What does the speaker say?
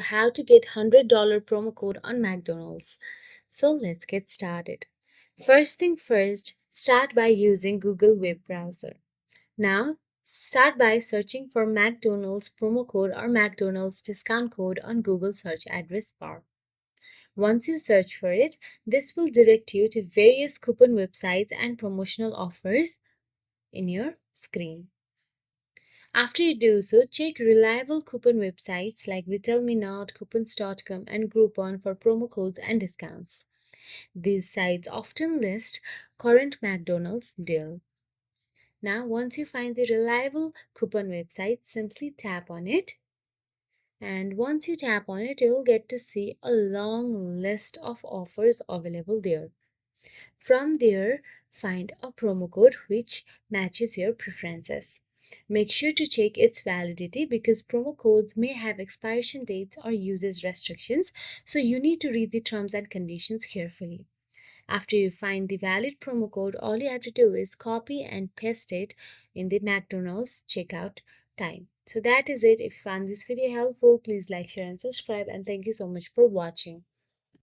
how to get $100 promo code on McDonald's. So let's get started. First thing first, start by using Google web browser. Now, start by searching for McDonald's promo code or McDonald's discount code on Google search address bar. Once you search for it, this will direct you to various coupon websites and promotional offers in your screen. After you do so, check reliable coupon websites like RetailMeNot, Coupons.com, and Groupon for promo codes and discounts. These sites often list current McDonald's deal. Now, once you find the reliable coupon website, simply tap on it. And once you tap on it, you'll get to see a long list of offers available there. From there, find a promo code which matches your preferences. Make sure to check its validity because promo codes may have expiration dates or usage restrictions, so you need to read the terms and conditions carefully. After you find the valid promo code, all you have to do is copy and paste it in the McDonald's checkout time. So that is it. If you found this video helpful, please like, share, and subscribe. And thank you so much for watching.